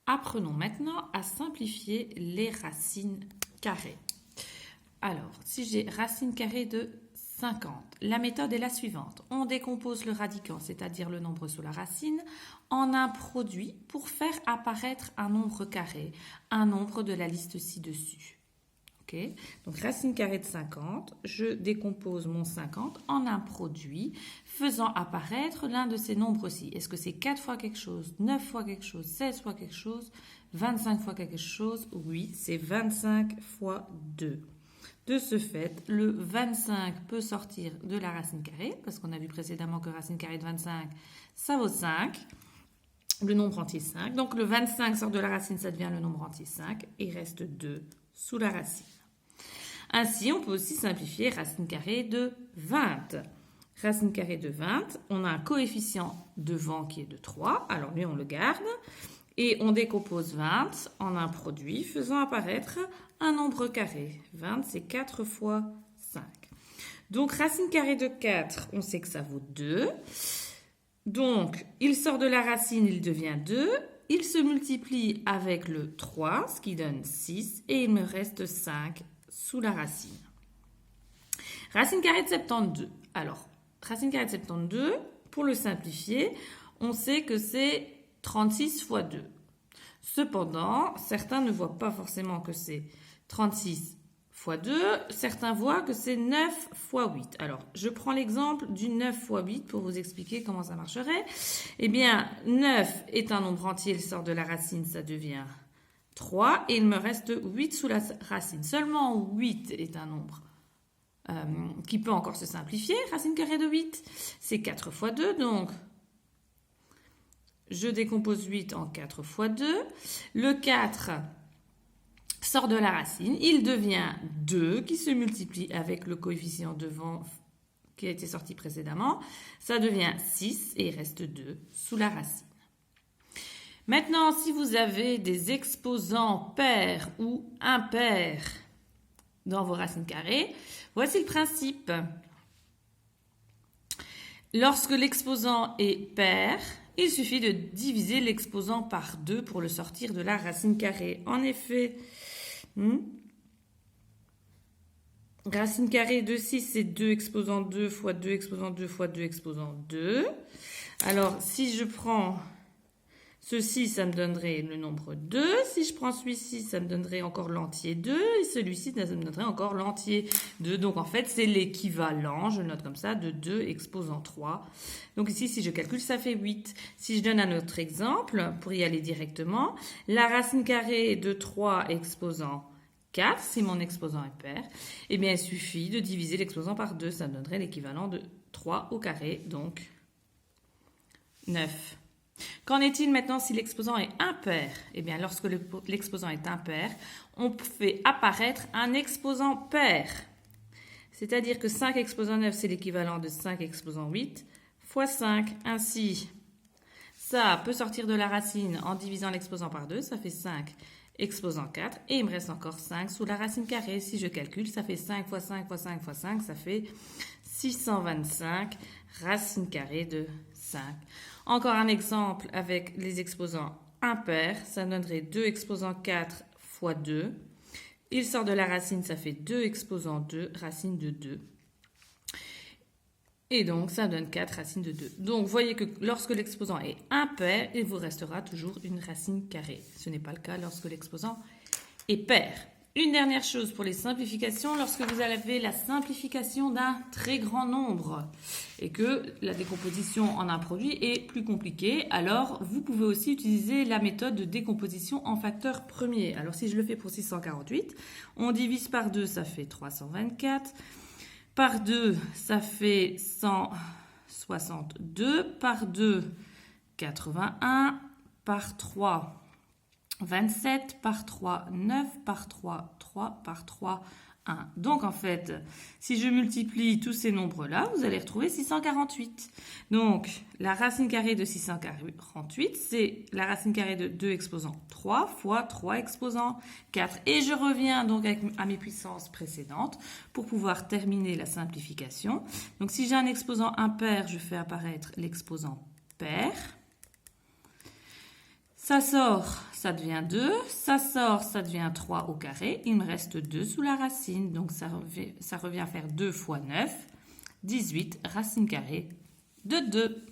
Apprenons maintenant à simplifier les racines carrées. Alors, si j'ai racine carrée de 50, la méthode est la suivante. On décompose le radicand, c'est-à-dire le nombre sous la racine, en un produit pour faire apparaître un nombre carré, un nombre de la liste ci-dessus. Okay. Donc, racine carrée de 50, je décompose mon 50 en un produit faisant apparaître l'un de ces nombres-ci. Est-ce que c'est 4 fois quelque chose, 9 fois quelque chose, 16 fois quelque chose, 25 fois quelque chose? Oui, c'est 25 fois 2. De ce fait, le 25 peut sortir de la racine carrée, parce qu'on a vu précédemment que racine carrée de 25, ça vaut 5. Le nombre entier 5. Donc, le 25 sort de la racine, ça devient le nombre entier 5. Et il reste 2 sous la racine. Ainsi, on peut aussi simplifier racine carrée de 20. Racine carrée de 20, on a un coefficient devant qui est de 3. Alors, lui, on le garde. Et on décompose 20 en un produit faisant apparaître un nombre carré. 20, c'est 4 fois 5. Donc, racine carrée de 4, on sait que ça vaut 2. Donc, il sort de la racine, il devient 2. Il se multiplie avec le 3, ce qui donne 6. Et il me reste 5 sous la racine. Racine carrée de 72. Alors, racine carrée de 72, pour le simplifier, on sait que c'est 36 fois 2. Cependant, certains ne voient pas forcément que c'est 36 fois 2. Certains voient que c'est 9 fois 8. Alors, je prends l'exemple du 9 fois 8 pour vous expliquer comment ça marcherait. Eh bien, 9 est un nombre entier, il sort de la racine, ça devient 3. Et il me reste 8 sous la racine. Seulement 8 est un nombre qui peut encore se simplifier. Racine carrée de 8, c'est 4 fois 2, donc je décompose 8 en 4 fois 2. Le 4 sort de la racine. Il devient 2 qui se multiplie avec le coefficient devant qui a été sorti précédemment. Ça devient 6 et il reste 2 sous la racine. Maintenant, si vous avez des exposants pairs ou impairs dans vos racines carrées, voici le principe. Lorsque l'exposant est pair, il suffit de diviser l'exposant par 2 pour le sortir de la racine carrée. En effet, racine carrée de 6, c'est 2 exposant 2 fois 2 exposant 2 fois 2 exposant 2. Alors, si je prends ceci, ça me donnerait le nombre 2. Si je prends celui-ci, ça me donnerait encore l'entier 2. Et celui-ci, ça me donnerait encore l'entier 2. Donc, en fait, c'est l'équivalent, je le note comme ça, de 2 exposant 3. Donc, ici, si je calcule, ça fait 8. Si je donne un autre exemple, pour y aller directement, la racine carrée de 3 exposant 4, si mon exposant est pair, eh bien, il suffit de diviser l'exposant par 2. Ça me donnerait l'équivalent de 3 au carré, donc 9. Qu'en est-il maintenant si l'exposant est impair? Eh bien, lorsque l'exposant est impair, on fait apparaître un exposant pair. C'est-à-dire que 5 exposant 9, c'est l'équivalent de 5 exposant 8 fois 5. Ainsi, ça peut sortir de la racine en divisant l'exposant par 2. Ça fait 5 exposant 4. Et il me reste encore 5 sous la racine carrée. Si je calcule, ça fait 5 fois 5 fois 5 fois 5. Ça fait 625 racine carrée de 5. Encore un exemple avec les exposants impairs. Ça donnerait 2 exposant 4 fois 2. Il sort de la racine, ça fait 2 exposant 2, racine de 2. Et donc, ça donne 4 racines de 2. Donc, vous voyez que lorsque l'exposant est impair, il vous restera toujours une racine carrée. Ce n'est pas le cas lorsque l'exposant est pair. Une dernière chose pour les simplifications, lorsque vous avez la simplification d'un très grand nombre et que la décomposition en un produit est plus compliquée, alors vous pouvez aussi utiliser la méthode de décomposition en facteurs premiers. Alors si je le fais pour 648, on divise par 2, ça fait 324. Par 2, ça fait 162. Par 2, 81. Par 3, 27, par 3, 9, par 3, 3, par 3, 1. Donc, en fait, si je multiplie tous ces nombres-là, vous allez retrouver 648. Donc, la racine carrée de 648, c'est la racine carrée de 2 exposant 3 fois 3 exposant 4. Et je reviens donc à mes puissances précédentes pour pouvoir terminer la simplification. Donc, si j'ai un exposant impair, je fais apparaître l'exposant pair. Ça sort, ça devient 2. Ça sort, ça devient 3 au carré. Il me reste 2 sous la racine. Donc, ça revient à faire 2 fois 9. 18 racine carrée de 2.